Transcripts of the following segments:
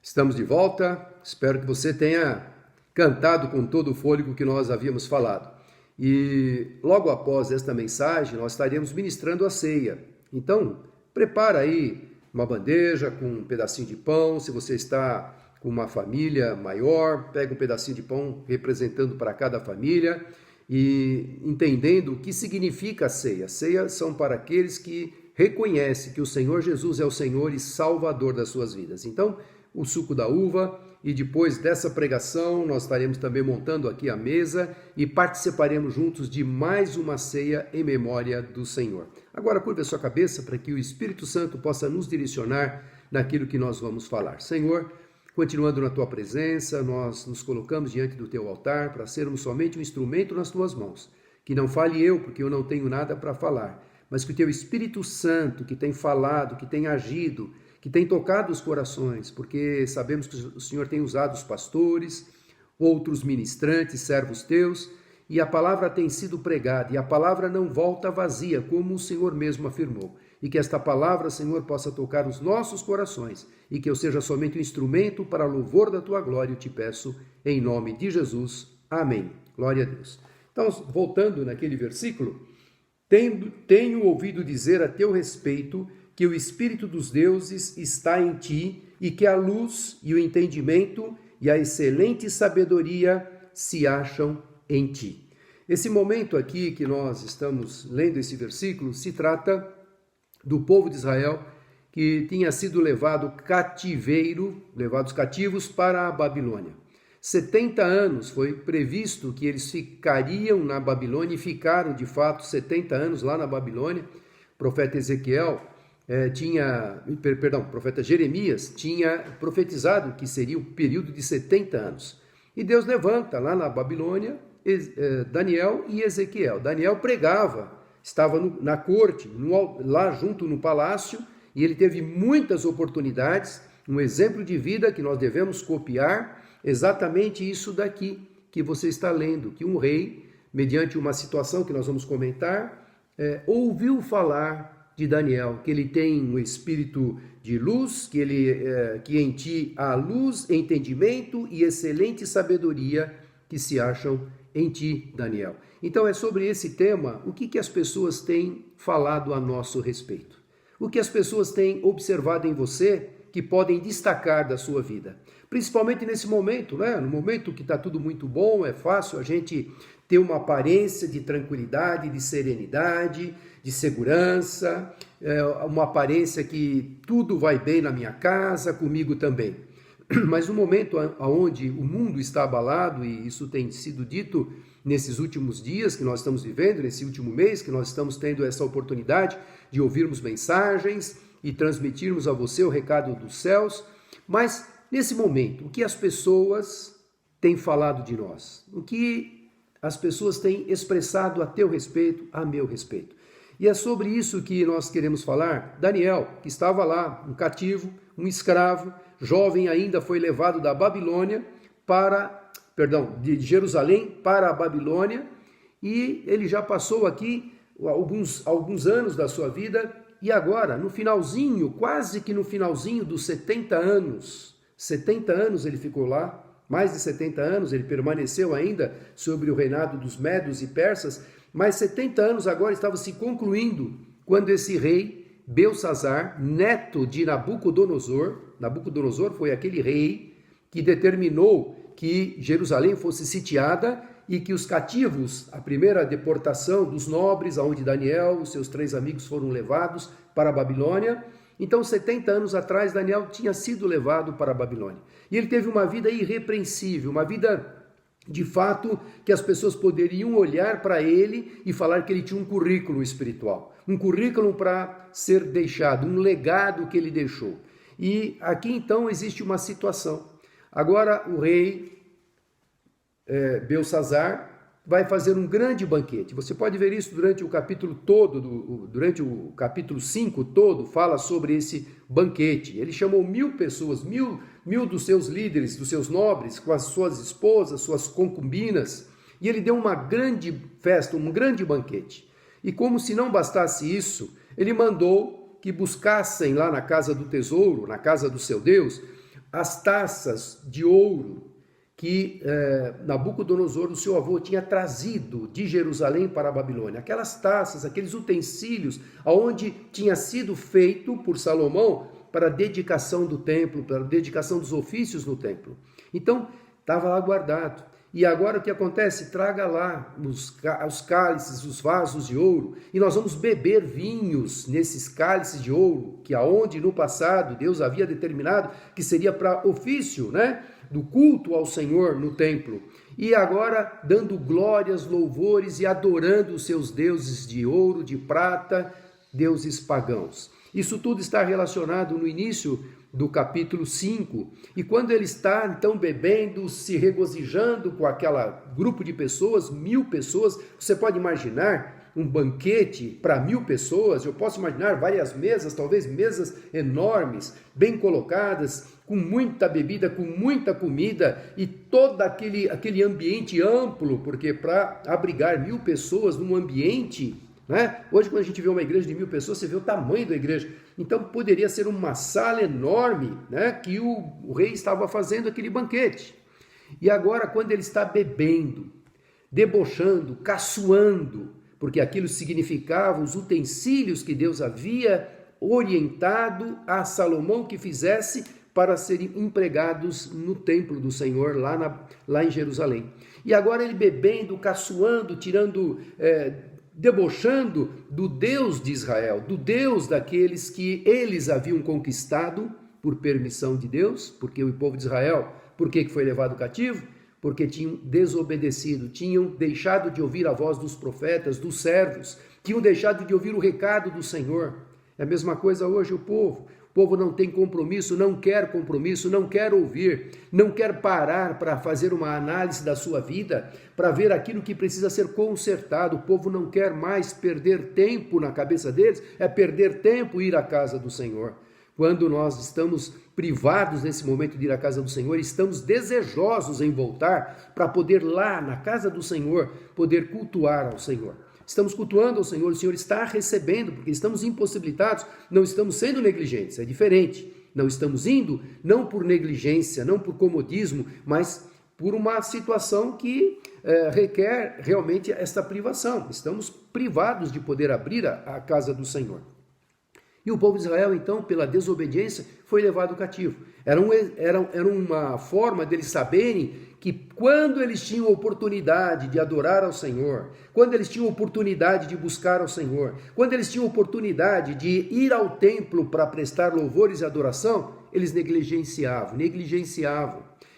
Estamos de volta, espero que você tenha cantado com todo o fôlego que nós havíamos falado. E logo após esta mensagem, nós estaremos ministrando a ceia. Então, prepara aí uma bandeja com um pedacinho de pão. Se você está com uma família maior, pega um pedacinho de pão representando para cada família e entendendo o que significa a ceia. A ceia são para aqueles que reconhecem que o Senhor Jesus é o Senhor e Salvador das suas vidas. Então, o suco da uva, e depois dessa pregação nós estaremos também montando aqui a mesa e participaremos juntos de mais uma ceia em memória do Senhor. Agora curva a sua cabeça para que o Espírito Santo possa nos direcionar naquilo que nós vamos falar. Senhor, continuando na tua presença, nós nos colocamos diante do teu altar para sermos somente um instrumento nas tuas mãos. Que não fale eu, porque eu não tenho nada para falar, mas que o teu Espírito Santo, que tem falado, que tem agido, que tem tocado os corações, porque sabemos que o Senhor tem usado os pastores, outros ministrantes, servos teus, e a palavra tem sido pregada, e a palavra não volta vazia, como o Senhor mesmo afirmou. E que esta palavra, Senhor, possa tocar os nossos corações, e que eu seja somente um instrumento para louvor da tua glória, eu te peço, em nome de Jesus. Amém. Glória a Deus. Então, voltando naquele versículo, tenho ouvido dizer a teu respeito que o Espírito dos deuses está em ti e que a luz e o entendimento e a excelente sabedoria se acham em ti. Esse momento aqui que nós estamos lendo esse versículo se trata do povo de Israel que tinha sido levados cativos para a Babilônia. 70 anos foi previsto que eles ficariam na Babilônia e ficaram de fato 70 anos lá na Babilônia. O profeta o profeta Jeremias tinha profetizado que seria o período de 70 anos. E Deus levanta lá na Babilônia Daniel e Ezequiel. Daniel pregava, estava na corte, lá junto no palácio, e ele teve muitas oportunidades, um exemplo de vida que nós devemos copiar, exatamente isso daqui que você está lendo, que um rei, mediante uma situação que nós vamos comentar, ouviu falar de Daniel, que ele tem um espírito de luz, que em ti há luz, entendimento e excelente sabedoria que se acham em ti, Daniel. Então é sobre esse tema, o que as pessoas têm falado a nosso respeito? O que as pessoas têm observado em você que podem destacar da sua vida? Principalmente nesse momento, né? No momento que está tudo muito bom, é fácil a gente ter uma aparência de tranquilidade, de serenidade, de segurança, uma aparência que tudo vai bem na minha casa, comigo também. Mas no momento onde o mundo está abalado, e isso tem sido dito nesses últimos dias que nós estamos vivendo, nesse último mês que nós estamos tendo essa oportunidade de ouvirmos mensagens e transmitirmos a você o recado dos céus, mas nesse momento, o que as pessoas têm falado de nós? O que as pessoas têm expressado a teu respeito, a meu respeito? E é sobre isso que nós queremos falar. Daniel, que estava lá, um cativo, um escravo, jovem ainda, foi levado da Babilônia de Jerusalém para a Babilônia, e ele já passou aqui alguns anos da sua vida, e agora, no finalzinho, quase que no finalzinho dos 70 anos ele ficou lá, mais de 70 anos, ele permaneceu ainda sobre o reinado dos medos e persas, mas 70 anos agora estavam se concluindo quando esse rei Belsazar, neto de Nabucodonosor foi aquele rei que determinou que Jerusalém fosse sitiada e que os cativos, a primeira deportação dos nobres, aonde Daniel e seus 3 amigos foram levados para a Babilônia. Então, 70 anos atrás, Daniel tinha sido levado para a Babilônia. E ele teve uma vida irrepreensível, uma vida, de fato, que as pessoas poderiam olhar para ele e falar que ele tinha um currículo espiritual. Um currículo para ser deixado, um legado que ele deixou. E aqui, então, existe uma situação. Agora, o rei Belsazar vai fazer um grande banquete. Você pode ver isso durante o capítulo todo, durante o capítulo 5 todo, fala sobre esse banquete. Ele chamou 1000 pessoas, mil dos seus líderes, dos seus nobres, com as suas esposas, suas concubinas, e ele deu uma grande festa, um grande banquete. E como se não bastasse isso, ele mandou que buscassem lá na casa do tesouro, na casa do seu Deus, as taças de ouro que Nabucodonosor, o seu avô, tinha trazido de Jerusalém para a Babilônia. Aquelas taças, aqueles utensílios, aonde tinha sido feito por Salomão para a dedicação do templo, para a dedicação dos ofícios no templo. Então, estava lá guardado. E agora o que acontece? Traga lá os cálices, os vasos de ouro, e nós vamos beber vinhos nesses cálices de ouro, que aonde no passado Deus havia determinado que seria para ofício, né, do culto ao Senhor no templo. E agora dando glórias, louvores e adorando os seus deuses de ouro, de prata, deuses pagãos. Isso tudo está relacionado no início do capítulo 5, e quando ele está então bebendo, se regozijando com aquele grupo de pessoas, 1000 pessoas, você pode imaginar um banquete para 1000 pessoas, eu posso imaginar várias mesas, talvez mesas enormes, bem colocadas, com muita bebida, com muita comida, e todo aquele ambiente amplo, porque para abrigar 1000 pessoas num ambiente, né? Hoje, quando a gente vê uma igreja de 1000 pessoas, você vê o tamanho da igreja. Então, poderia ser uma sala enorme, né, que o rei estava fazendo aquele banquete. E agora, quando ele está bebendo, debochando, caçoando, porque aquilo significava os utensílios que Deus havia orientado a Salomão que fizesse para serem empregados no templo do Senhor, lá em Jerusalém. E agora ele bebendo, caçoando, debochando do Deus de Israel, do Deus daqueles que eles haviam conquistado por permissão de Deus, porque o povo de Israel, por que foi levado cativo? Porque tinham desobedecido, tinham deixado de ouvir a voz dos profetas, dos servos, tinham deixado de ouvir o recado do Senhor. É a mesma coisa hoje o povo. O povo não tem compromisso, não quer ouvir, não quer parar para fazer uma análise da sua vida, para ver aquilo que precisa ser consertado. O povo não quer mais perder tempo na cabeça deles, é perder tempo ir à casa do Senhor. Quando nós estamos privados nesse momento de ir à casa do Senhor, estamos desejosos em voltar para poder lá na casa do Senhor, poder cultuar ao Senhor. Estamos cultuando ao Senhor, o Senhor está recebendo, porque estamos impossibilitados, não estamos sendo negligentes, é diferente. Não estamos indo, não por negligência, não por comodismo, mas por uma situação que requer realmente esta privação. Estamos privados de poder abrir a casa do Senhor. E o povo de Israel, então, pela desobediência, foi levado cativo. Era uma forma deles saberem que quando eles tinham oportunidade de adorar ao Senhor, quando eles tinham oportunidade de buscar ao Senhor, quando eles tinham oportunidade de ir ao templo para prestar louvores e adoração, eles negligenciavam.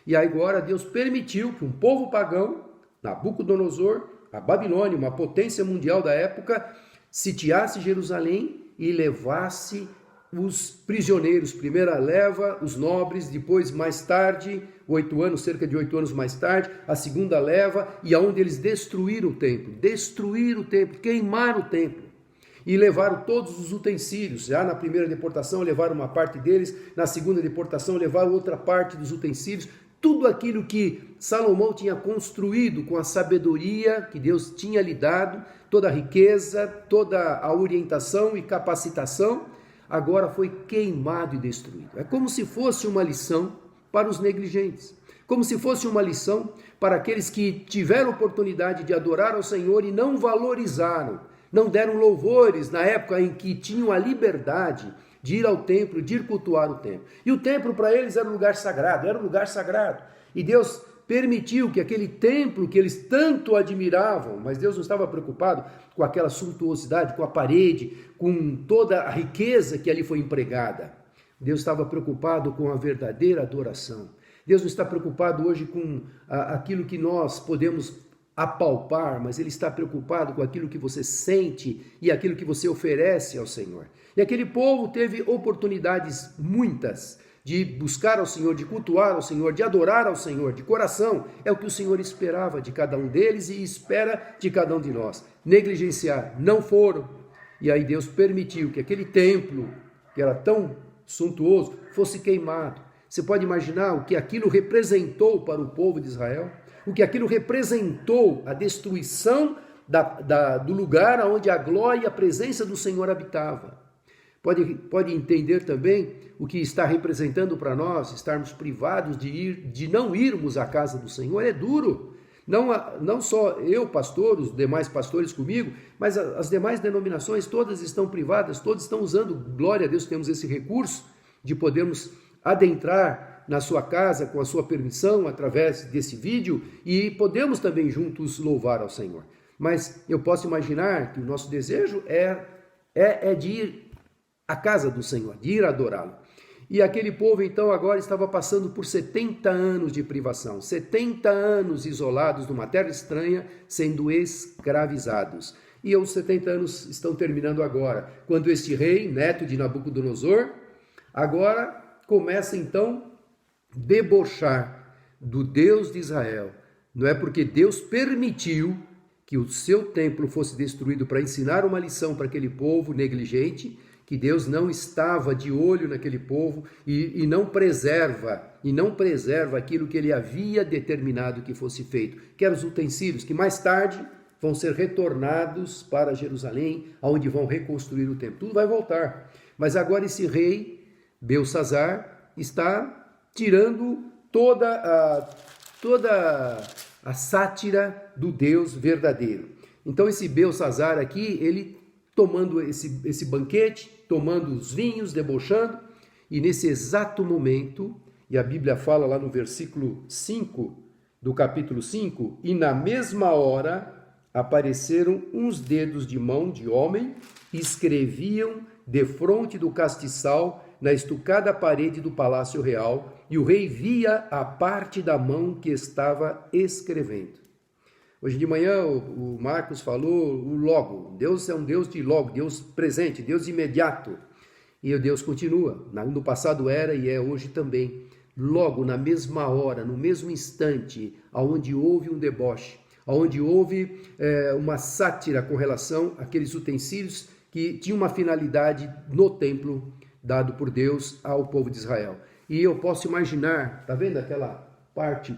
E agora Deus permitiu que um povo pagão, Nabucodonosor, a Babilônia, uma potência mundial da época, sitiasse Jerusalém e levasse os prisioneiros, primeira leva, os nobres, depois mais tarde, cerca de 8 anos mais tarde, a segunda leva, e aonde eles destruíram o templo, queimaram o templo, e levaram todos os utensílios. Já na primeira deportação levaram uma parte deles, na segunda deportação levaram outra parte dos utensílios, tudo aquilo que Salomão tinha construído com a sabedoria que Deus tinha lhe dado, toda a riqueza, toda a orientação e capacitação, agora foi queimado e destruído. É como se fosse uma lição para os negligentes, como se fosse uma lição para aqueles que tiveram oportunidade de adorar ao Senhor e não valorizaram, não deram louvores na época em que tinham a liberdade de ir ao templo, de ir cultuar o templo. E o templo para eles era um lugar sagrado, E Deus permitiu que aquele templo que eles tanto admiravam, mas Deus não estava preocupado com aquela suntuosidade, com a parede, com toda a riqueza que ali foi empregada. Deus estava preocupado com a verdadeira adoração. Deus não está preocupado hoje com aquilo que nós podemos apalpar, mas Ele está preocupado com aquilo que você sente e aquilo que você oferece ao Senhor. E aquele povo teve oportunidades muitas de buscar ao Senhor, de cultuar ao Senhor, de adorar ao Senhor, de coração. É o que o Senhor esperava de cada um deles e espera de cada um de nós. Negligenciar, não foram. E aí Deus permitiu que aquele templo, que era tão suntuoso, fosse queimado. Você pode imaginar o que aquilo representou para o povo de Israel? O que aquilo representou, a destruição do lugar onde a glória e a presença do Senhor habitava. Pode entender também o que está representando para nós, estarmos privados de não irmos à casa do Senhor. É duro. Não só eu, pastor, os demais pastores comigo, mas as demais denominações todas estão privadas, todos estão usando, glória a Deus, temos esse recurso de podermos adentrar na sua casa com a sua permissão através desse vídeo e podemos também juntos louvar ao Senhor. Mas eu posso imaginar que o nosso desejo é de ir à casa do Senhor, de ir adorá-lo. E aquele povo, então, agora estava passando por 70 anos de privação, 70 anos isolados numa terra estranha, sendo escravizados. E os 70 anos estão terminando agora, quando este rei, neto de Nabucodonosor, agora começa, então, debochar do Deus de Israel. Não é porque Deus permitiu que o seu templo fosse destruído para ensinar uma lição para aquele povo negligente, que Deus não estava de olho naquele povo e não preserva aquilo que ele havia determinado que fosse feito, que eram os utensílios, que mais tarde vão ser retornados para Jerusalém, onde vão reconstruir o templo. Tudo vai voltar. Mas agora esse rei, Belsassar, está tirando toda a sátira do Deus verdadeiro. Então esse Belsassar aqui, ele tomando esse banquete, tomando os vinhos, debochando, e nesse exato momento, e a Bíblia fala lá no versículo 5 do capítulo 5, e na mesma hora apareceram uns dedos de mão de homem e escreviam defronte do castiçal na estucada parede do palácio real, e o rei via a parte da mão que estava escrevendo. Hoje de manhã o Marcos falou o logo. Deus é um Deus de logo, Deus presente, Deus imediato. E o Deus continua. No passado era e é hoje também. Logo, na mesma hora, no mesmo instante, aonde houve um deboche, aonde houve uma sátira com relação àqueles utensílios que tinham uma finalidade no templo dado por Deus ao povo de Israel. E eu posso imaginar, tá vendo aquela parte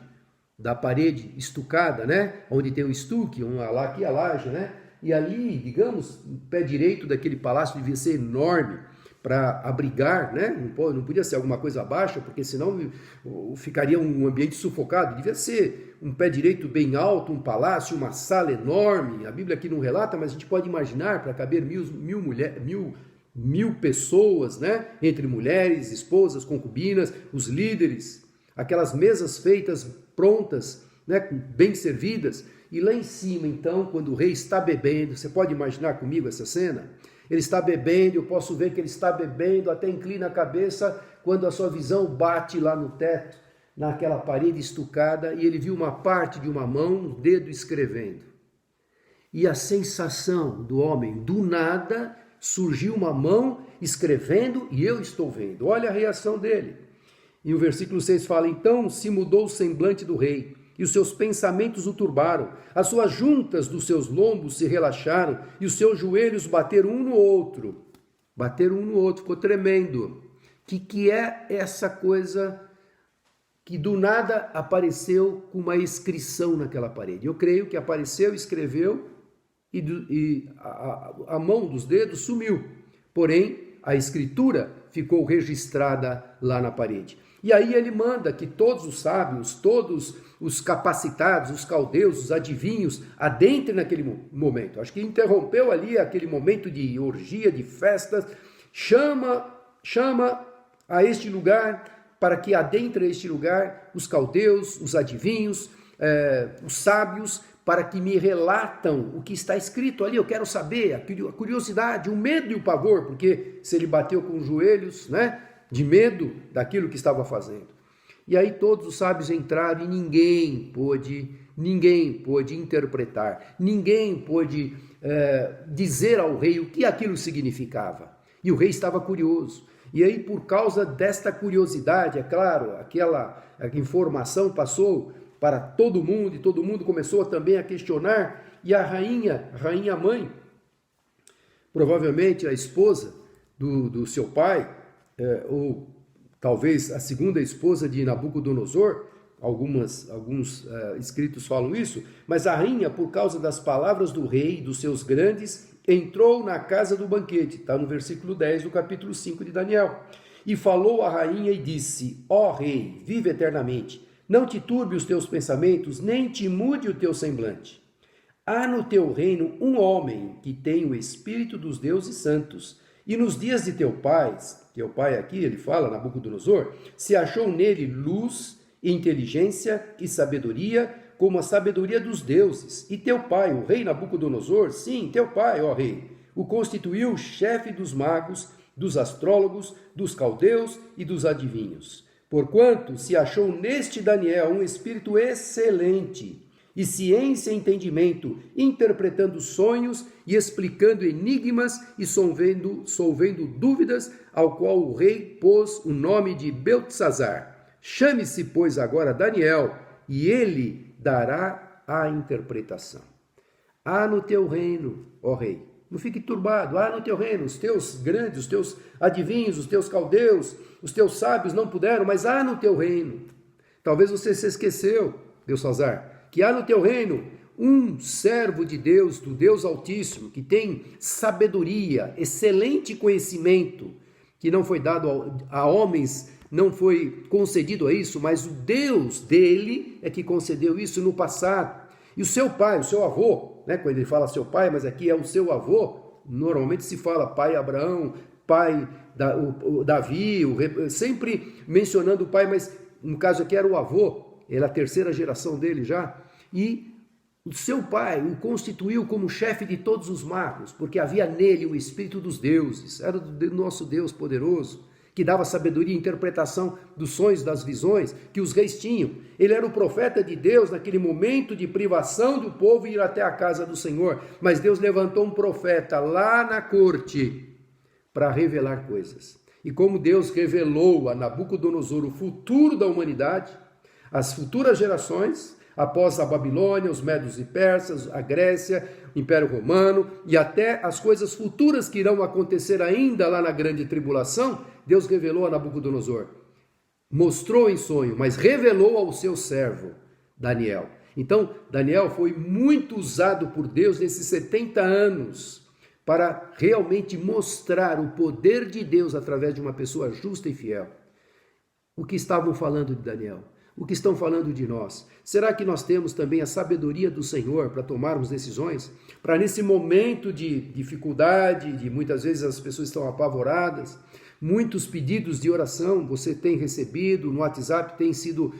da parede estucada, né? Onde tem o estuque, aqui a laje, né? E ali, digamos, o pé direito daquele palácio devia ser enorme para abrigar, né? Não podia ser alguma coisa baixa, porque senão ficaria um ambiente sufocado. Devia ser um pé direito bem alto, um palácio, uma sala enorme. A Bíblia aqui não relata, mas a gente pode imaginar para caber mil pessoas, né? Entre mulheres, esposas, concubinas, os líderes, aquelas mesas feitas prontas, né, bem servidas, e lá em cima, então, quando o rei está bebendo, você pode imaginar comigo essa cena? Ele está bebendo, eu posso ver que ele está bebendo, até inclina a cabeça, quando a sua visão bate lá no teto, naquela parede estucada, e ele viu uma parte de uma mão, um dedo escrevendo. E a sensação do homem, do nada, surgiu uma mão escrevendo, e eu estou vendo. Olha a reação dele. E o versículo 6 fala, então se mudou o semblante do rei, e os seus pensamentos o turbaram, as suas juntas dos seus lombos se relaxaram, e os seus joelhos bateram um no outro. Bateram um no outro, ficou tremendo. Que é essa coisa que do nada apareceu com uma inscrição naquela parede? Eu creio que apareceu, escreveu, e a mão dos dedos sumiu. Porém, a escritura ficou registrada lá na parede. E aí ele manda que todos os sábios, todos os capacitados, os caldeus, os adivinhos, adentrem naquele momento. Acho que interrompeu ali aquele momento de orgia, de festas, chama a este lugar para que adentre a este lugar os caldeus, os adivinhos, os sábios, para que me relatam o que está escrito ali. Eu quero saber, a curiosidade, o medo e o pavor, porque se ele bateu com os joelhos, né, de medo daquilo que estava fazendo. E aí todos os sábios entraram e ninguém pôde interpretar, ninguém pôde dizer ao rei o que aquilo significava. E o rei estava curioso. E aí, por causa desta curiosidade, é claro, aquela informação passou para todo mundo, e todo mundo começou também a questionar, e a rainha mãe, provavelmente a esposa do seu pai, ou talvez a segunda esposa de Nabucodonosor, alguns escritos falam isso, mas a rainha, por causa das palavras do rei, dos seus grandes entrou na casa do banquete, está no versículo 10 do capítulo 5 de Daniel, e falou à rainha e disse: ó rei, vive eternamente, não te turbe os teus pensamentos, nem te mude o teu semblante. Há no teu reino um homem que tem o espírito dos deuses santos, e nos dias de teu pai aqui, ele fala, Nabucodonosor, se achou nele luz, inteligência e sabedoria, como a sabedoria dos deuses. E teu pai, o rei Nabucodonosor, sim, teu pai, ó rei, o constituiu chefe dos magos, dos astrólogos, dos caldeus e dos adivinhos. Porquanto se achou neste Daniel um espírito excelente, e ciência e entendimento, interpretando sonhos e explicando enigmas e solvendo dúvidas, ao qual o rei pôs o nome de Beltesazar. Chame-se, pois, agora Daniel, e ele dará a interpretação. Há no teu reino, ó rei, não fique turbado, há no teu reino os teus grandes, os teus adivinhos, os teus caldeus, os teus sábios não puderam, mas há no teu reino. Talvez você se esqueceu, Beltesazar, que há no teu reino um servo de Deus, do Deus Altíssimo, que tem sabedoria, excelente conhecimento, que não foi dado a homens, não foi concedido a isso, mas o Deus dele é que concedeu isso no passado. E o seu pai, o seu avô, né, quando ele fala seu pai, mas aqui é o seu avô, normalmente se fala pai Abraão, pai o Davi, sempre mencionando o pai, mas no caso aqui era o avô, era a terceira geração dele já, e o seu pai o constituiu como chefe de todos os magos, porque havia nele o espírito dos deuses, era do nosso Deus poderoso, que dava sabedoria e interpretação dos sonhos, das visões que os reis tinham. Ele era o profeta de Deus naquele momento de privação do povo ir até a casa do Senhor, mas Deus levantou um profeta lá na corte para revelar coisas. E como Deus revelou a Nabucodonosor o futuro da humanidade, as futuras gerações, após a Babilônia, os Medos e Persas, a Grécia, o Império Romano e até as coisas futuras que irão acontecer ainda lá na grande tribulação, Deus revelou a Nabucodonosor. Mostrou em sonho, mas revelou ao seu servo, Daniel. Então, Daniel foi muito usado por Deus nesses 70 anos para realmente mostrar o poder de Deus através de uma pessoa justa e fiel. O que estavam falando de Daniel? O que estão falando de nós? Será que nós temos também a sabedoria do Senhor para tomarmos decisões? Para nesse momento de dificuldade, de muitas vezes as pessoas estão apavoradas, muitos pedidos de oração você tem recebido, no WhatsApp tem sido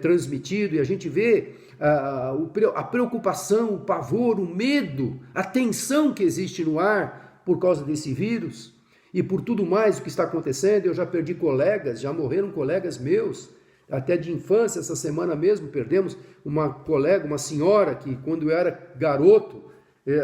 transmitido, e a gente vê a preocupação, o pavor, o medo, a tensão que existe no ar por causa desse vírus e por tudo mais o que está acontecendo. Eu já perdi colegas, já morreram colegas meus, até de infância. Essa semana mesmo perdemos uma colega, uma senhora que quando eu era garoto,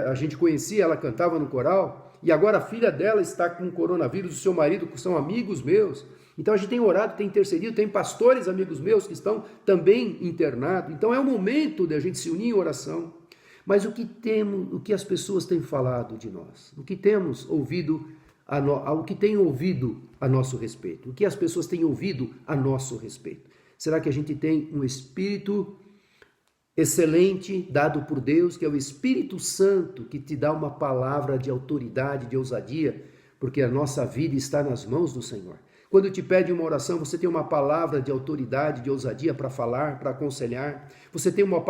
a gente conhecia, ela cantava no coral, e agora a filha dela está com coronavírus, o seu marido são amigos meus. Então a gente tem orado, tem intercedido, tem pastores amigos meus que estão também internados. Então é o momento de a gente se unir em oração. Mas o que as pessoas têm falado de nós? O que temos ouvido o que têm ouvido a nosso respeito? O que as pessoas têm ouvido a nosso respeito? Será que a gente tem um Espírito excelente dado por Deus, que é o Espírito Santo, que te dá uma palavra de autoridade, de ousadia, porque a nossa vida está nas mãos do Senhor? Quando te pede uma oração, você tem uma palavra de autoridade, de ousadia para falar, para aconselhar. Você tem uma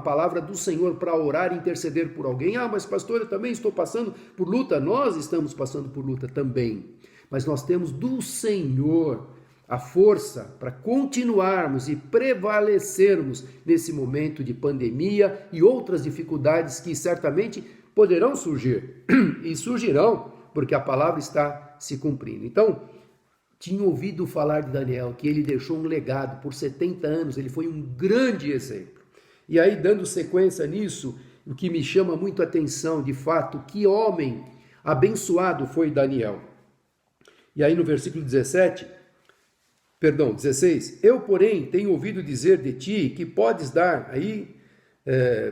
palavra do Senhor para orar e interceder por alguém. Ah, mas pastor, eu também estou passando por luta. Nós estamos passando por luta também. Mas nós temos do Senhor a força para continuarmos e prevalecermos nesse momento de pandemia e outras dificuldades que certamente poderão surgir e surgirão, porque a palavra está se cumprindo. Então, tinha ouvido falar de Daniel, que ele deixou um legado por 70 anos, ele foi um grande exemplo. E aí, dando sequência nisso, o que me chama muito a atenção, de fato, que homem abençoado foi Daniel. E aí no versículo 16, eu, porém, tenho ouvido dizer de ti que podes dar,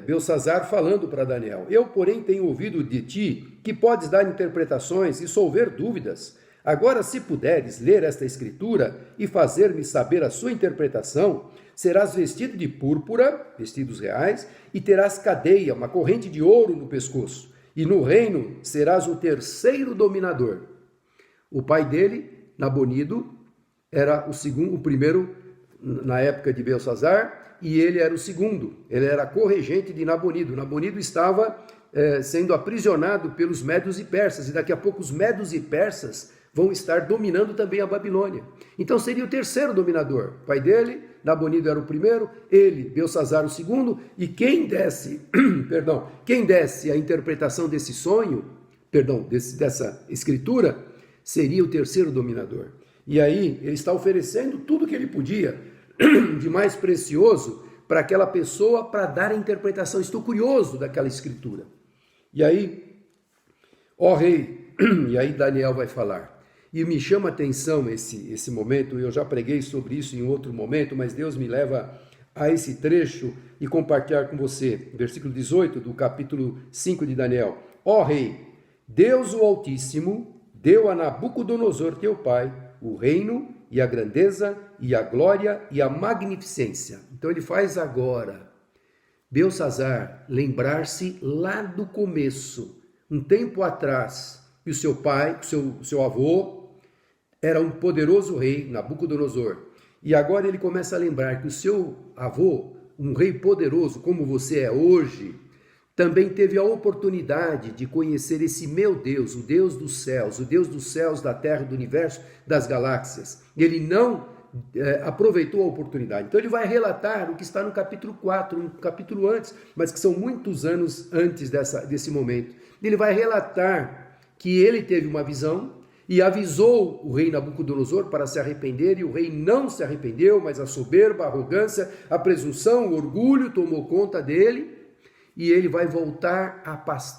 Beltesazar falando para Daniel, eu, porém, tenho ouvido de ti que podes dar interpretações e solver dúvidas. Agora, se puderes ler esta escritura e fazer-me saber a sua interpretação, serás vestido de púrpura, vestidos reais, e terás cadeia, uma corrente de ouro no pescoço. e no reino serás o terceiro dominador. O pai dele, Nabonido, era o primeiro na época de Belsazar, e ele era o segundo. Ele era corregente de Nabonido. Nabonido estava sendo aprisionado pelos medos e persas, e daqui a pouco os medos e persas vão estar dominando também a Babilônia. Então seria o terceiro dominador. O pai dele, Nabonido, era o primeiro, ele, Belsazar, o segundo, e quem desse a interpretação desse sonho, dessa escritura, seria o terceiro dominador. E aí ele está oferecendo tudo que ele podia de mais precioso para aquela pessoa para dar a interpretação. Estou curioso daquela escritura. E aí, ó rei, e aí Daniel vai falar. E me chama a atenção esse momento, eu já preguei sobre isso em outro momento, mas Deus me leva a esse trecho e compartilhar com você. Versículo 18 do capítulo 5 de Daniel. Ó rei, Deus o Altíssimo deu a Nabucodonosor teu pai o reino e a grandeza e a glória e a magnificência. Então ele faz agora Belsazar lembrar-se lá do começo, um tempo atrás, que o seu pai, seu avô, era um poderoso rei, Nabucodonosor. E agora ele começa a lembrar que o seu avô, um rei poderoso como você é hoje, também teve a oportunidade de conhecer esse meu Deus, o Deus dos céus, da terra, do universo, das galáxias. Ele não aproveitou a oportunidade. Então ele vai relatar o que está no capítulo 4, um capítulo antes, mas que são muitos anos antes desse momento. Ele vai relatar que ele teve uma visão e avisou o rei Nabucodonosor para se arrepender, e o rei não se arrependeu, mas a soberba, a arrogância, a presunção, o orgulho tomou conta dele, e ele vai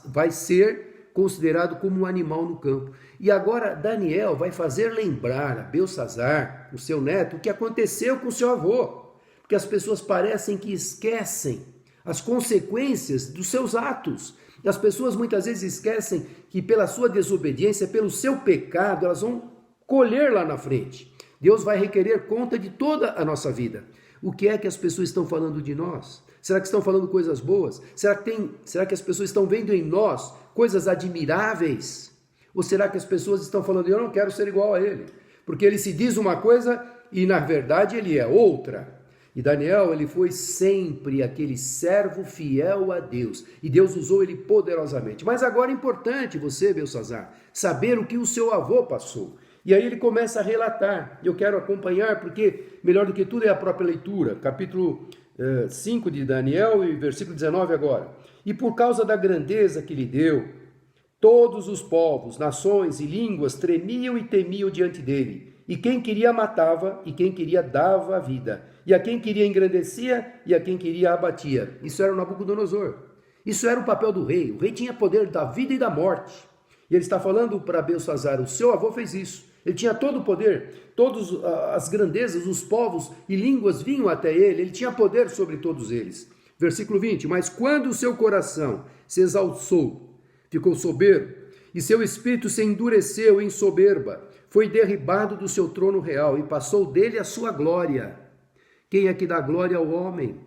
vai ser considerado como um animal no campo. E agora Daniel vai fazer lembrar a Belsazar, o seu neto, o que aconteceu com o seu avô, porque as pessoas parecem que esquecem as consequências dos seus atos. As pessoas muitas vezes esquecem que pela sua desobediência, pelo seu pecado, elas vão colher lá na frente. Deus vai requerer conta de toda a nossa vida. O que é que as pessoas estão falando de nós? Será que estão falando coisas boas? Será que as pessoas estão vendo em nós coisas admiráveis? Ou será que as pessoas estão falando, eu não quero ser igual a ele? Porque ele se diz uma coisa e na verdade ele é outra. E Daniel, ele foi sempre aquele servo fiel a Deus. E Deus usou ele poderosamente. Mas agora é importante você, Belsazar, saber o que o seu avô passou. E aí ele começa a relatar. Eu quero acompanhar porque melhor do que tudo é a própria leitura. Capítulo 5 de Daniel e versículo 19 agora. E por causa da grandeza que lhe deu, todos os povos, nações e línguas tremiam e temiam diante dele. E quem queria matava, e quem queria dava a vida. E a quem queria engrandecia, e a quem queria abatia. Isso era o Nabucodonosor. Isso era o papel do rei. O rei tinha poder da vida e da morte. E ele está falando para Belsazar, o seu avô fez isso. Ele tinha todo o poder, todas as grandezas, os povos e línguas vinham até ele. Ele tinha poder sobre todos eles. Versículo 20. Mas quando o seu coração se exalçou, ficou soberbo, e seu espírito se endureceu em soberba, foi derribado do seu trono real e passou dele a sua glória. Quem é que dá glória ao homem?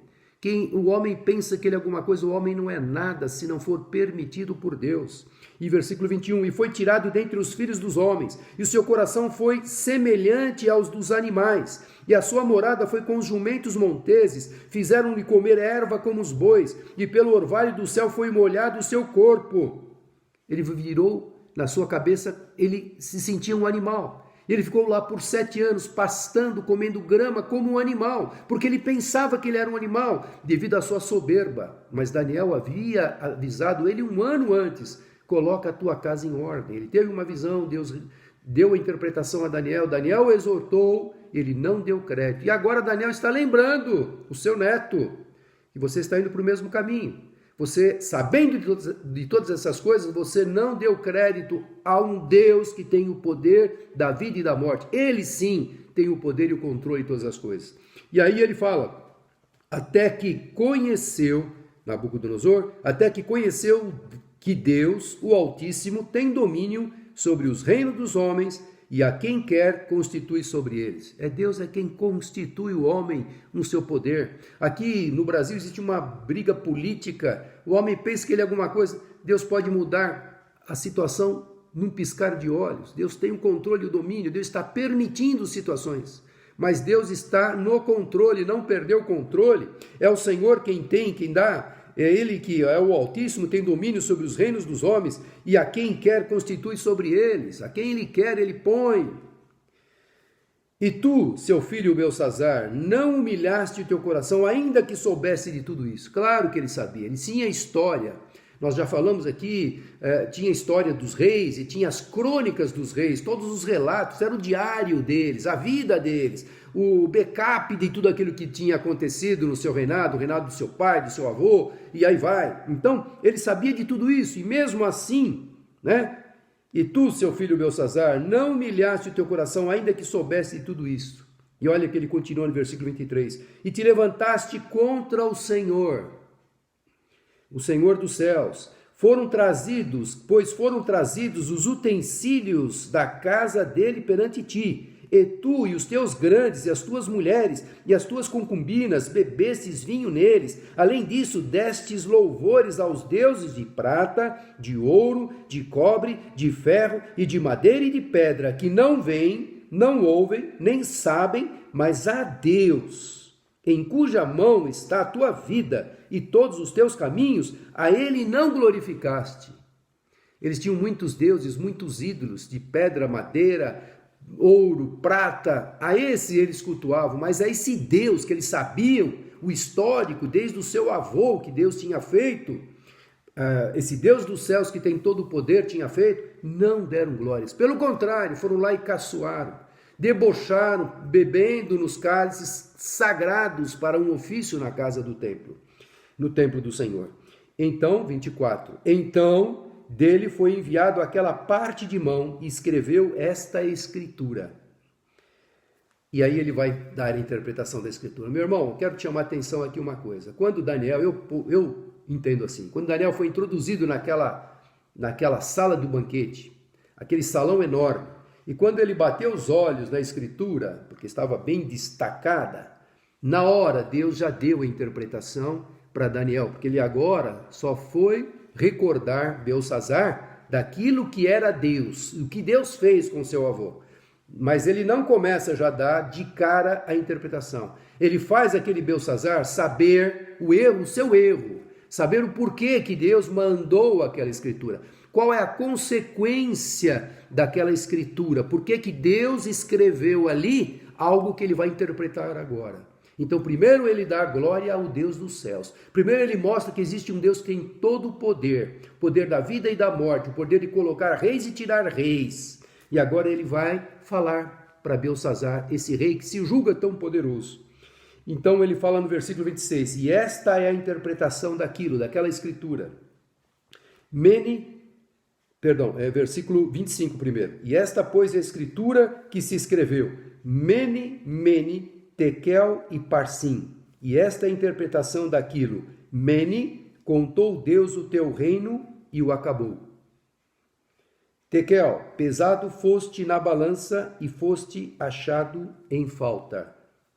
O homem pensa que ele é alguma coisa, o homem não é nada se não for permitido por Deus. E versículo 21, e foi tirado dentre os filhos dos homens, e o seu coração foi semelhante aos dos animais, e a sua morada foi com os jumentos monteses, fizeram-lhe comer erva como os bois, e pelo orvalho do céu foi molhado o seu corpo. Ele virou na sua cabeça, ele se sentia um animal. Ele ficou lá por 7 anos, pastando, comendo grama como um animal, porque ele pensava que ele era um animal, devido à sua soberba. Mas Daniel havia avisado ele 1 ano antes, coloca a tua casa em ordem. Ele teve uma visão, Deus deu a interpretação a Daniel, Daniel exortou, ele não deu crédito. E agora Daniel está lembrando o seu neto, que você está indo para o mesmo caminho. Você, sabendo de todas essas coisas, você não deu crédito a um Deus que tem o poder da vida e da morte. Ele sim tem o poder e o controle de todas as coisas. E aí ele fala, até que conheceu, Nabucodonosor, até que conheceu que Deus, o Altíssimo, tem domínio sobre os reinos dos homens e a quem quer constitui sobre eles. Deus é quem constitui o homem no seu poder. Aqui no Brasil existe uma briga política, o homem pensa que ele é alguma coisa, Deus pode mudar a situação num piscar de olhos. Deus tem o controle e o domínio, Deus está permitindo situações, mas Deus está no controle, não perdeu o controle. É o Senhor quem tem, quem dá. É Ele que é o Altíssimo, tem domínio sobre os reinos dos homens, e a quem quer constitui sobre eles, a quem Ele quer, Ele põe. E tu, seu filho Beltsazar, não humilhaste o teu coração, ainda que soubesse de tudo isso. Claro que ele sabia, ele tinha história. Nós já falamos aqui, tinha a história dos reis e tinha as crônicas dos reis, todos os relatos, era o diário deles, a vida deles, o backup de tudo aquilo que tinha acontecido no seu reinado, o reinado do seu pai, do seu avô, e aí vai. Então, ele sabia de tudo isso, e mesmo assim, né? E tu, seu filho Beltsazar, não humilhaste o teu coração, ainda que soubesse de tudo isso. E olha que ele continua no versículo 23. E te levantaste contra o Senhor dos céus. Foram trazidos os utensílios da casa dele perante ti. E tu e os teus grandes e as tuas mulheres e as tuas concubinas bebestes vinho neles. Além disso, destes louvores aos deuses de prata, de ouro, de cobre, de ferro e de madeira e de pedra, que não veem, não ouvem, nem sabem, mas a Deus, em cuja mão está a tua vida e todos os teus caminhos, a ele não glorificaste. Eles tinham muitos deuses, muitos ídolos de pedra, madeira, ouro, prata, a esse eles cultuavam, mas a esse Deus que eles sabiam, o histórico, desde o seu avô, que Deus tinha feito, esse Deus dos céus que tem todo o poder tinha feito, não deram glórias. Pelo contrário, foram lá e caçoaram, debocharam, bebendo nos cálices sagrados para um ofício na casa do templo, no templo do Senhor. Então, 24, então dele foi enviado aquela parte de mão e escreveu esta escritura. E aí ele vai dar a interpretação da escritura. Meu irmão, eu quero te chamar a atenção aqui uma coisa. Quando Daniel, eu entendo assim, quando Daniel foi introduzido naquela sala do banquete, aquele salão enorme, e quando ele bateu os olhos na escritura, porque estava bem destacada, na hora Deus já deu a interpretação para Daniel, porque ele agora só foi recordar Beltsazar daquilo que era Deus, o que Deus fez com seu avô. Mas ele não começa já a dar de cara a interpretação. Ele faz aquele Beltsazar saber o seu erro, saber o porquê que Deus mandou aquela escritura. Qual é a consequência daquela escritura? Por que Deus escreveu ali algo que ele vai interpretar agora? Então, primeiro ele dá glória ao Deus dos céus. Primeiro ele mostra que existe um Deus que tem todo o poder da vida e da morte, o poder de colocar reis e tirar reis. E agora ele vai falar para Beltsazar, esse rei que se julga tão poderoso. Então ele fala no versículo 26, e esta é a interpretação daquela escritura. Versículo 25 primeiro. E esta, pois, é a escritura que se escreveu. Mene, Tekel e Parsim. E esta é a interpretação daquilo. Mene, contou Deus o teu reino e o acabou. Tekel, pesado foste na balança e foste achado em falta.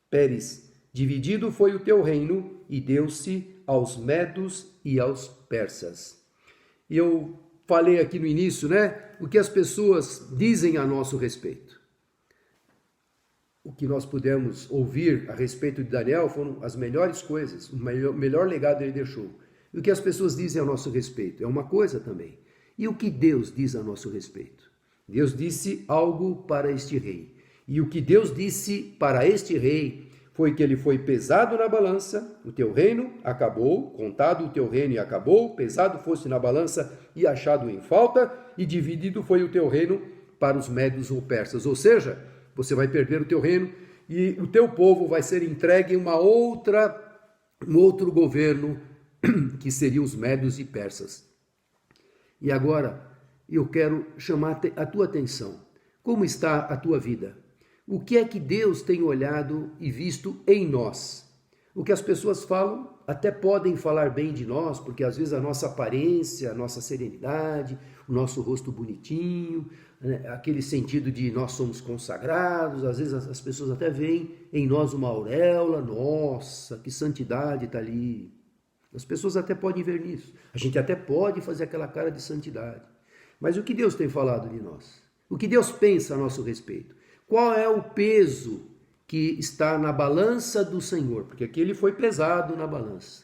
Pérez, dividido foi o teu reino e deu-se aos medos e aos persas. E eu falei aqui no início, o que as pessoas dizem a nosso respeito. O que nós pudemos ouvir a respeito de Daniel foram as melhores coisas, o melhor legado ele deixou. E o que as pessoas dizem a nosso respeito é uma coisa também. E o que Deus diz a nosso respeito? Deus disse algo para este rei. E o que Deus disse para este rei foi que ele foi pesado na balança, o teu reino acabou, contado o teu reino e acabou, pesado foste na balança e achado em falta, e dividido foi o teu reino para os médios ou persas. Ou seja, você vai perder o teu reino e o teu povo vai ser entregue em um outro governo, que seriam os médios e persas. E agora eu quero chamar a tua atenção. Como está a tua vida? O que é que Deus tem olhado e visto em nós? O que as pessoas falam até podem falar bem de nós, porque às vezes a nossa aparência, a nossa serenidade, o nosso rosto bonitinho, né, aquele sentido de nós somos consagrados, às vezes as pessoas até veem em nós uma auréola, nossa, que santidade está ali. As pessoas até podem ver nisso, a gente até pode fazer aquela cara de santidade. Mas o que Deus tem falado de nós? O que Deus pensa a nosso respeito? Qual é o peso que está na balança do Senhor? Porque aqui ele foi pesado na balança.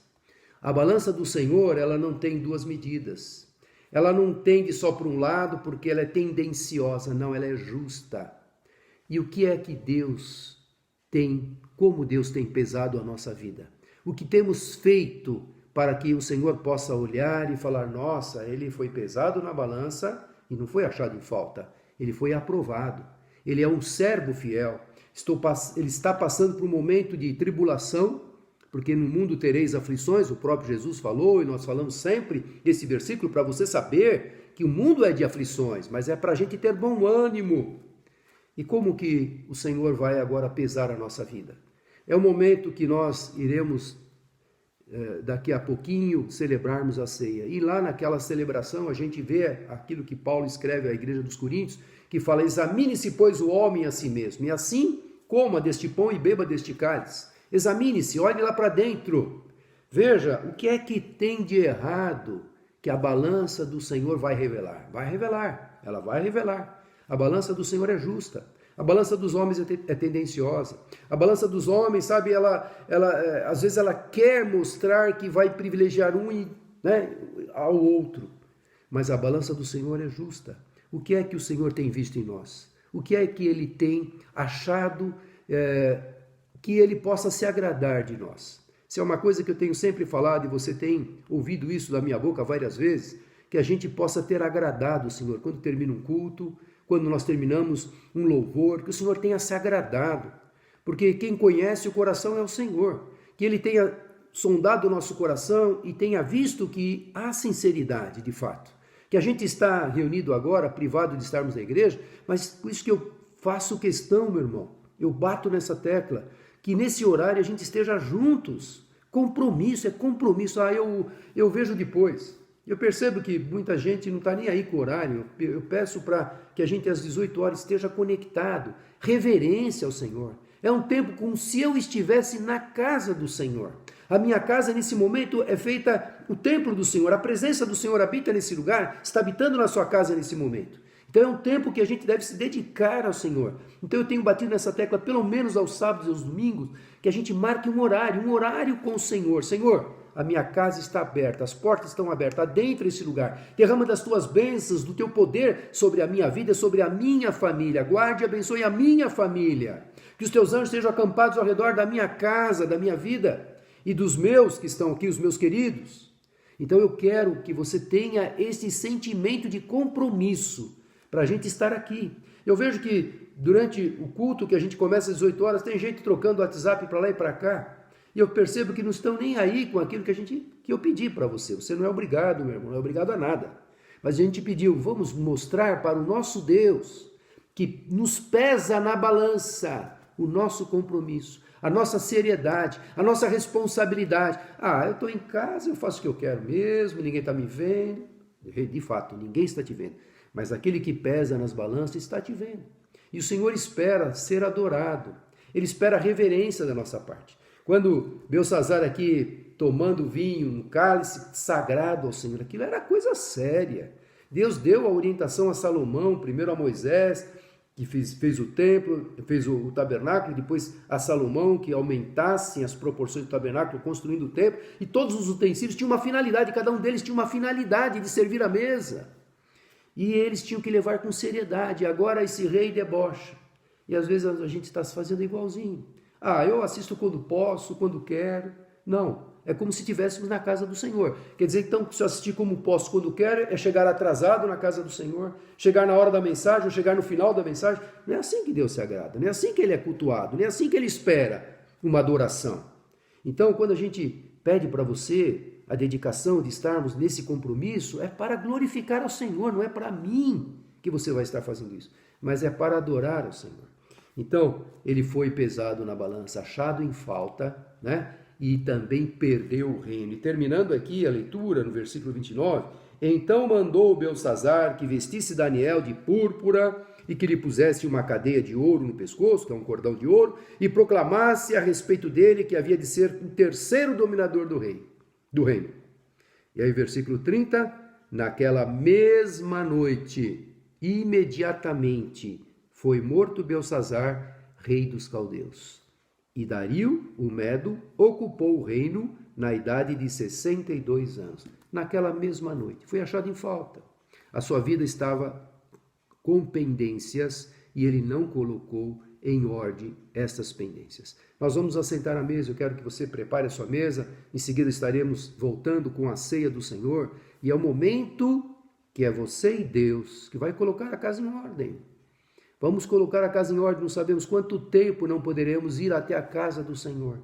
A balança do Senhor, ela não tem duas medidas. Ela não tende só para um lado porque ela é tendenciosa, não, ela é justa. E o que é que Deus tem, como Deus tem pesado a nossa vida? O que temos feito para que o Senhor possa olhar e falar, nossa, ele foi pesado na balança e não foi achado em falta, ele foi aprovado. Ele é um servo fiel. Ele está passando por um momento de tribulação, porque no mundo tereis aflições, o próprio Jesus falou, e nós falamos sempre desse versículo para você saber que o mundo é de aflições, mas é para a gente ter bom ânimo. E como que o Senhor vai agora pesar a nossa vida? É o momento que nós iremos, daqui a pouquinho, celebrarmos a ceia. E lá naquela celebração a gente vê aquilo que Paulo escreve à igreja dos Coríntios, que fala, examine-se, pois, o homem a si mesmo, e assim coma deste pão e beba deste cálice. Examine-se, olhe lá para dentro. Veja, o que é que tem de errado que a balança do Senhor vai revelar? Vai revelar, ela vai revelar. A balança do Senhor é justa. A balança dos homens é tendenciosa. A balança dos homens, sabe, às vezes ela quer mostrar que vai privilegiar um, né, ao outro. Mas a balança do Senhor é justa. O que é que o Senhor tem visto em nós? O que é que Ele tem achado que Ele possa se agradar de nós? Se é uma coisa que eu tenho sempre falado, e você tem ouvido isso da minha boca várias vezes, que a gente possa ter agradado o Senhor. Quando termina um culto, quando nós terminamos um louvor, que o Senhor tenha se agradado. Porque quem conhece o coração é o Senhor. Que Ele tenha sondado o nosso coração e tenha visto que há sinceridade, de fato. Que a gente está reunido agora, privado de estarmos na igreja, mas por isso que eu faço questão, meu irmão, eu bato nessa tecla, que nesse horário a gente esteja juntos. Compromisso, é compromisso. Eu vejo depois. Eu percebo que muita gente não está nem aí com o horário. Eu peço para que a gente às 18 horas esteja conectado. Reverência ao Senhor. É um tempo como se eu estivesse na casa do Senhor. A minha casa, nesse momento, é feita o templo do Senhor. A presença do Senhor habita nesse lugar, está habitando na sua casa nesse momento. Então é um tempo que a gente deve se dedicar ao Senhor. Então eu tenho batido nessa tecla, pelo menos aos sábados e aos domingos, que a gente marque um horário com o Senhor. Senhor, a minha casa está aberta, as portas estão abertas, adentra esse lugar. Derrama das tuas bênçãos, do teu poder sobre a minha vida, sobre a minha família. Guarde e abençoe a minha família. Que os teus anjos estejam acampados ao redor da minha casa, da minha vida e dos meus que estão aqui, os meus queridos. Então eu quero que você tenha esse sentimento de compromisso para a gente estar aqui. Eu vejo que durante o culto que a gente começa às 18 horas, tem gente trocando o WhatsApp para lá e para cá. E eu percebo que não estão nem aí com aquilo que eu pedi para você. Você não é obrigado, meu irmão, não é obrigado a nada. Mas a gente pediu, vamos mostrar para o nosso Deus que nos pesa na balança o nosso compromisso, a nossa seriedade, a nossa responsabilidade. Eu estou em casa, eu faço o que eu quero mesmo, ninguém está me vendo. De fato, ninguém está te vendo. Mas aquele que pesa nas balanças está te vendo. E o Senhor espera ser adorado. Ele espera a reverência da nossa parte. Quando Belsazar aqui tomando vinho no cálice sagrado ao Senhor, aquilo era coisa séria. Deus deu a orientação a Salomão, primeiro a Moisés, que fez o templo, fez o tabernáculo, depois a Salomão, que aumentassem as proporções do tabernáculo, construindo o templo, e todos os utensílios tinham uma finalidade, cada um deles tinha uma finalidade de servir a mesa. E eles tinham que levar com seriedade. Agora esse rei debocha. E às vezes a gente está se fazendo igualzinho. Eu assisto quando posso, quando quero. Não, é como se estivéssemos na casa do Senhor. Quer dizer, então, se eu assistir como posso, quando quero, é chegar atrasado na casa do Senhor, chegar na hora da mensagem, ou chegar no final da mensagem. Não é assim que Deus se agrada, não é assim que Ele é cultuado, não é assim que Ele espera uma adoração. Então, quando a gente pede para você a dedicação de estarmos nesse compromisso, é para glorificar ao Senhor, não é para mim que você vai estar fazendo isso, mas é para adorar ao Senhor. Então, ele foi pesado na balança, achado em falta, né? e também perdeu o reino. E terminando aqui a leitura no versículo 29, então mandou Belsazar que vestisse Daniel de púrpura e que lhe pusesse uma cadeia de ouro no pescoço, que é um cordão de ouro, e proclamasse a respeito dele que havia de ser o terceiro dominador do reino. E aí versículo 30, naquela mesma noite, imediatamente, foi morto Belsazar, rei dos caldeus. E Dario, o Medo, ocupou o reino na idade de 62 anos. Naquela mesma noite, foi achado em falta. A sua vida estava com pendências e ele não colocou em ordem estas pendências. Nós vamos assentar à mesa, eu quero que você prepare a sua mesa, em seguida estaremos voltando com a ceia do Senhor, e é o momento que é você e Deus que vai colocar a casa em ordem. Vamos colocar a casa em ordem, não sabemos quanto tempo não poderemos ir até a casa do Senhor.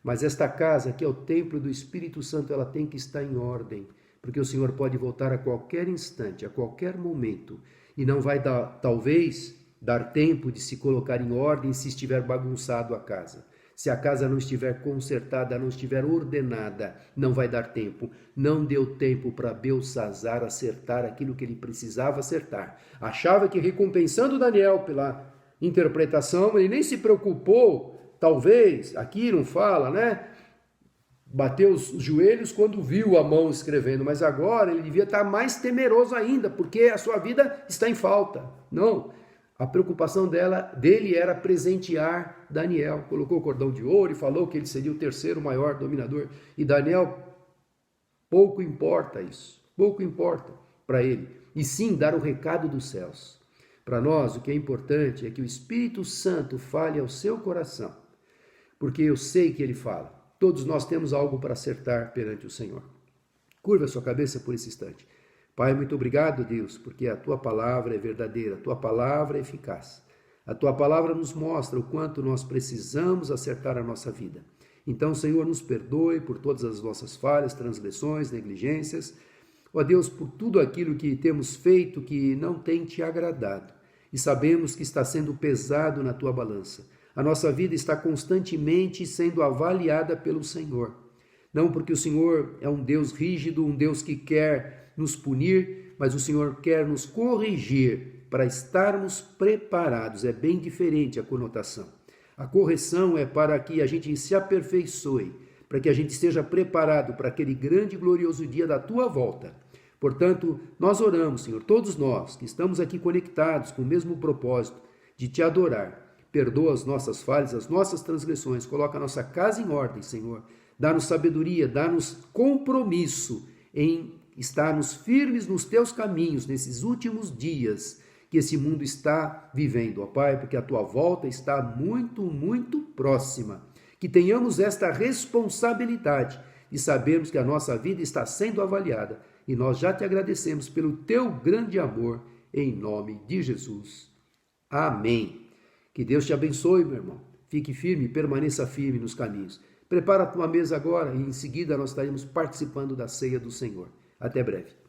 Mas esta casa, que é o templo do Espírito Santo, ela tem que estar em ordem, porque o Senhor pode voltar a qualquer instante, a qualquer momento, e não vai dar tempo de se colocar em ordem se estiver bagunçado a casa. Se a casa não estiver consertada, não estiver ordenada, não vai dar tempo. Não deu tempo para Belsazar acertar aquilo que ele precisava acertar. Achava que recompensando Daniel pela interpretação, ele nem se preocupou, talvez, aqui não fala, né? Bateu os joelhos quando viu a mão escrevendo, mas agora ele devia estar mais temeroso ainda, porque a sua vida está em falta. Não, a preocupação dele era presentear Daniel. Colocou o cordão de ouro e falou que ele seria o terceiro maior dominador. E Daniel, pouco importa isso, pouco importa para ele. E sim, dar o recado dos céus. Para nós, o que é importante é que o Espírito Santo fale ao seu coração, porque eu sei que ele fala. Todos nós temos algo para acertar perante o Senhor. Curva a sua cabeça por esse instante. Pai, muito obrigado, Deus, porque a Tua palavra é verdadeira, a Tua palavra é eficaz. A Tua palavra nos mostra o quanto nós precisamos acertar a nossa vida. Então, Senhor, nos perdoe por todas as nossas falhas, transgressões, negligências. Ó Deus, por tudo aquilo que temos feito que não tem Te agradado. E sabemos que está sendo pesado na Tua balança. A nossa vida está constantemente sendo avaliada pelo Senhor. Não porque o Senhor é um Deus rígido, um Deus que quer nos punir, mas o Senhor quer nos corrigir para estarmos preparados. É bem diferente a conotação. A correção é para que a gente se aperfeiçoe, para que a gente esteja preparado para aquele grande e glorioso dia da Tua volta. Portanto, nós oramos, Senhor, todos nós que estamos aqui conectados com o mesmo propósito de Te adorar. Perdoa as nossas falhas, as nossas transgressões, coloca a nossa casa em ordem, Senhor. Dá-nos sabedoria, dá-nos compromisso em estarmos firmes nos Teus caminhos nesses últimos dias que esse mundo está vivendo, ó Pai, porque a Tua volta está muito, muito próxima. Que tenhamos esta responsabilidade de sabermos que a nossa vida está sendo avaliada e nós já Te agradecemos pelo Teu grande amor, em nome de Jesus. Amém. Que Deus te abençoe, meu irmão. Fique firme, permaneça firme nos caminhos. Prepara a tua mesa agora e em seguida nós estaremos participando da ceia do Senhor. Até breve.